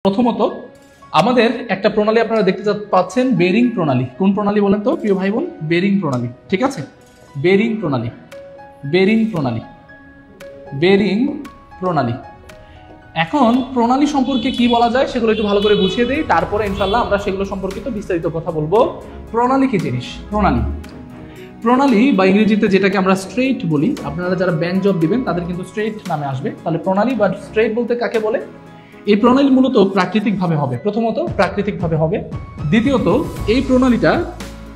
প্রথমত আমাদের একটা প্রণালী আপনারা দেখতে পাচ্ছেন, বেরিং প্রণালী। কোন প্রণালী বলেন তো প্রিয় ভাই বোন? বেরিং প্রণালী। ঠিক আছে, বেরিং প্রণালী, বেরিং প্রণালী, বেরিং প্রণালী। এখন প্রণালী সম্পর্কে কি বলা যায় সেগুলো একটু ভালো করে বুঝিয়ে দেই, তারপরে ইনশাল্লাহ আমরা সেগুলো সম্পর্কিত বিস্তারিত কথা বলবো। প্রণালী কি জিনিস? প্রণালী, প্রণালী বা ইংরেজিতে যেটাকে আমরা স্ট্রেট বলি, আপনারা যারা ব্যাংক জব দিবেন তাদের কিন্তু স্ট্রেট নামে আসবে। তাহলে প্রণালী বা স্ট্রেট বলতে কাকে বলে? এই প্রণালী মূলত প্রাকৃতিকভাবে হবে। প্রথমত প্রাকৃতিকভাবে হবে, দ্বিতীয়ত এই প্রণালীটা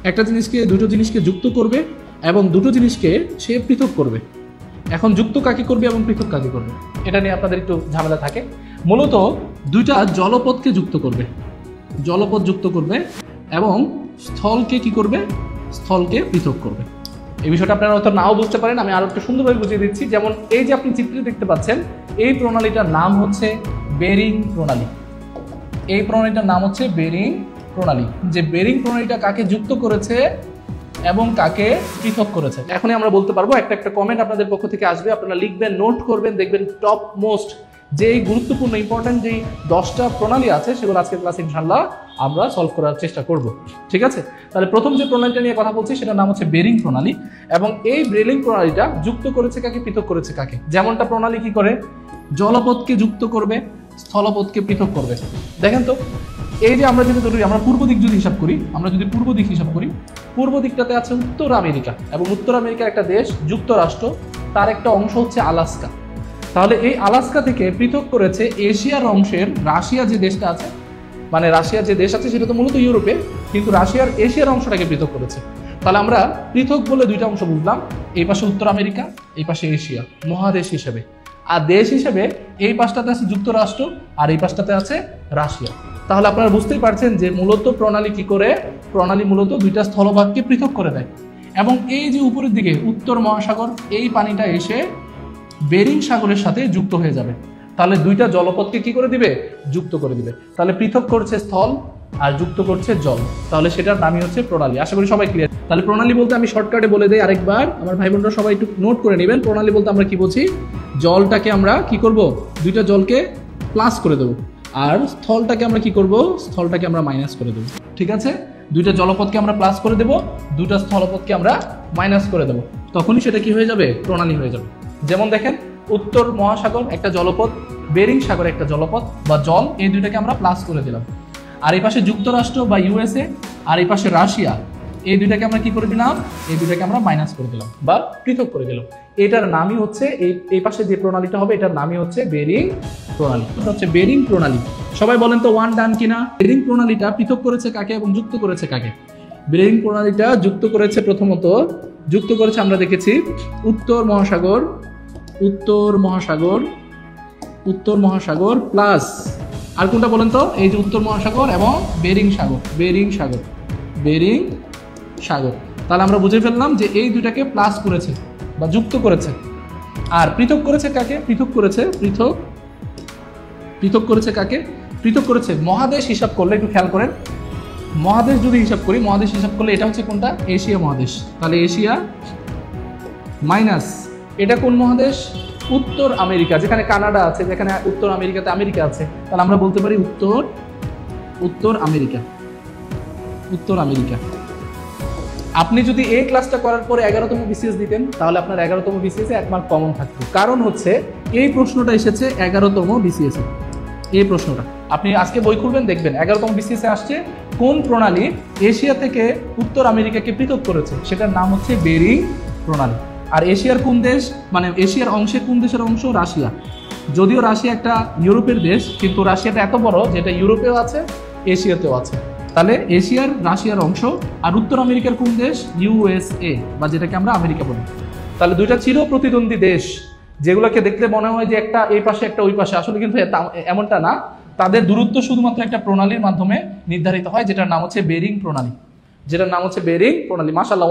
একটা জিনিসকে দুটো জিনিসকে যুক্ত করবে এবং দুটো জিনিসকে সে পৃথক করবে। এখন যুক্ত কাকে করবে এবং পৃথক কাকে করবে এটা নিয়ে আপনাদের একটু ঝামেলা থাকে। মূলত দুইটা জলপথকে যুক্ত করবে, জলপথ যুক্ত করবে এবং স্থলকে কি করবে? স্থলকে পৃথক করবে। এই বিষয়টা আপনারা হয়তো নাও বুঝতে পারেন, আমি আরো একটু সুন্দরভাবে বুঝিয়ে দিচ্ছি। যেমন এই যে আপনি চিত্রে দেখতে পাচ্ছেন, এই প্রণালীটার নাম হচ্ছে বেরিং প্রণালী। এই প্রণালীটার নাম হচ্ছে বেরিং প্রণালী। যে বেরিং প্রণালীটা কাকে যুক্ত করেছে এবং কাকে পৃথক করেছে, এখনই আমরা বলতে পারবো। একটা একটা কমেন্ট আপনাদের পক্ষ থেকে আসবে, আপনারা লিখবেন, নোট করবেন, দেখবেন টপ মোস্ট যেই গুরুত্বপূর্ণ ইম্পর্টেন্ট যেই 10টা প্রণালী আছে সেগুলো আজকের ক্লাসে ইনশাআল্লাহ আমরা সলভ করার চেষ্টা করব। ঠিক আছে, তাহলে প্রথম যে প্রণালীটা নিয়ে কথা বলছি সেটার নাম হচ্ছে বেরিং প্রণালী। এবং এই বেরিং প্রণালীটা যুক্ত করেছে কাকে, পৃথক করেছে কাকে? যেমনটা প্রণালী কি করে? জলপথকে যুক্ত করবে, স্থলপথকে পৃথক করবে। দেখেন তো, এই যে আমরা যদি ধরি, আমরা পূর্ব দিক যদি হিসাব করি, আমরা যদি পূর্ব দিক হিসাব করি, পূর্ব দিকটাতে আছে উত্তর আমেরিকা, এবং উত্তর আমেরিকার একটা দেশ যুক্তরাষ্ট্র, তার একটা অংশ হচ্ছে আলাস্কা। তাহলে এই আলাস্কা থেকে পৃথক করেছে এশিয়ার অংশের রাশিয়া যে দেশটা আছে, মানে রাশিয়ার যে দেশ আছে সেটা তো মূলত ইউরোপে, কিন্তু রাশিয়ার এশিয়ার অংশটাকে পৃথক করেছে। তাহলে আমরা পৃথক বলে দুইটা অংশ বুঝলাম, এই পাশে উত্তর আমেরিকা, এই পাশে এশিয়া মহাদেশ হিসেবে। আর দেশ হিসেবে এই পাশটাতে আছে যুক্তরাষ্ট্র আর এই পাশটাতে আছে রাশিয়া। তাহলে আপনারা বুঝতেই পারছেন যে মূলত প্রণালী কি করে? প্রণালী মূলত দুইটা স্থলভাগকে পৃথক করে দেয়। এবং এই যে উপরের দিকে উত্তর মহাসাগর, এই পানিটা এসে বেরিং সাগরের সাথে যুক্ত হয়ে যাবে। তাহলে দুইটা জলপথকে কি করে দিবে? যুক্ত করে দিবে। তাহলে পৃথক করছে স্থল আর যুক্ত করছে জল, তাহলে সেটার নামই হচ্ছে প্রণালী। আশা করি সবাই ক্লিয়ার। তাহলে প্রণালী বলতে আমি শর্টকাটে বলে দেই আরেকবার, আমার ভাই বোনরা সবাই একটু নোট করে নেবেন। প্রণালী বলতে আমরা কি বলছি? জলটাকে আমরা কি করব? দুইটা জলকে প্লাস করে দেবো, আর স্থলটাকে আমরা কি করব? স্থলটাকে আমরা মাইনাস করে দেবো। ঠিক আছে, দুইটা জলপথকে আমরা প্লাস করে দেবো, দুইটা স্থলপথকে আমরা মাইনাস করে দেবো, তখনই সেটা কি হয়ে যাবে? প্রণালী হয়ে যাবে। যেমন দেখেন, উত্তর মহাসাগর একটা জলপথ, বেরিং সাগর একটা জলপথ বা জল, এই দুইটাকে আমরা প্লাস করে দিলাম। আর এই পাশে যুক্তরাষ্ট্র বা ইউএসএ আর এই পাশে রাশিয়া, এই দুইটাকে আমরা কি করে দিলাম? এই দুইটাকে আমরা মাইনাস করে দিলাম বা পৃথক করে দিলাম। এটার নামই হচ্ছে, এই পাশে যে প্রণালীটা হবে এটার নামই হচ্ছে বেরিং প্রণালী। এটা হচ্ছে বেরিং প্রণালী। সবাই বলেন তো ওয়ান ডান কিনা? বেরিং প্রণালীটা পৃথক করেছে কাকে এবং যুক্ত করেছে কাকে? বেরিং প্রণালীটা যুক্ত করেছে, প্রথমত যুক্ত করেছে আমরা দেখেছি উত্তর মহাসাগর, উত্তর মহাসাগর, উত্তর মহাসাগর প্লাস আর কোনটা বলেন তো? এই যে উত্তর মহাসাগর এবং বেরিং সাগর, বেরিং সাগর, বেরিং সাগর। তাহলে আমরা বুঝে ফেললাম যে এই দুটাকে প্লাস করেছে বা যুক্ত করেছে। আর পৃথক করেছে কাকে? পৃথক করেছে, পৃথক, পৃথক করেছে কাকে? পৃথক করেছে মহাদেশ। হিসাব করলে একটু খেয়াল করেন, মহাদেশ যদি হিসাব করি, মহাদেশ হিসাব করলে এটা হচ্ছে কোনটা? এশিয়া মহাদেশ। তাহলে এশিয়া মাইনাস এটা কোন মহাদেশ? উত্তর আমেরিকা, যেখানে কানাডা আছে, যেখানে উত্তর আমেরিকাতে আমেরিকা আছে। তাহলে আমরা বলতে পারি উত্তর, উত্তর আমেরিকা, উত্তর আমেরিকা। আপনি যদি এই ক্লাসটা করার পরে 11তম বিসিএস দিতেন তাহলে আপনার 11তম বিসিএস এ 1 মার্ক কমন থাকতো। কারণ হচ্ছে এই প্রশ্নটা এসেছে 11তম বিসিএস এ। এই প্রশ্নটা আপনি আজকে বই খুলবেন, দেখবেন 11তম বিসিএস এ আসছে কোন প্রণালী এশিয়া থেকে উত্তর আমেরিকাকে পৃথক করেছে, সেটার নাম হচ্ছে বেরিং প্রণালী। আর এশিয়ার কোন দেশ, মানে এশিয়ার অংশে কোন দেশের অংশ? রাশিয়া। যদিও রাশিয়া একটা ইউরোপের দেশ, কিন্তু রাশিয়াটা এত বড় যেটা ইউরোপেও আছে, এশিয়াতেও আছে। তাহলে এশিয়ার রাশিয়ার অংশ। আর উত্তর আমেরিকার কোন দেশ? ইউএসএ, বা যেটাকে আমরা আমেরিকা বলি। তাহলে দুইটা চির প্রতিদ্বন্দ্বী দেশ, যেগুলোকে দেখলে মনে হয় যে একটা এই পাশে একটা ওই পাশে, আসলে কিন্তু এমনটা না। তাদের দূরত্ব শুধুমাত্র একটা প্রণালীর মাধ্যমে নির্ধারিত হয়, যেটার নাম হচ্ছে বেরিং প্রণালী, যেটার নাম হচ্ছে বেরিং প্রণালী। মাশাআল্লাহ।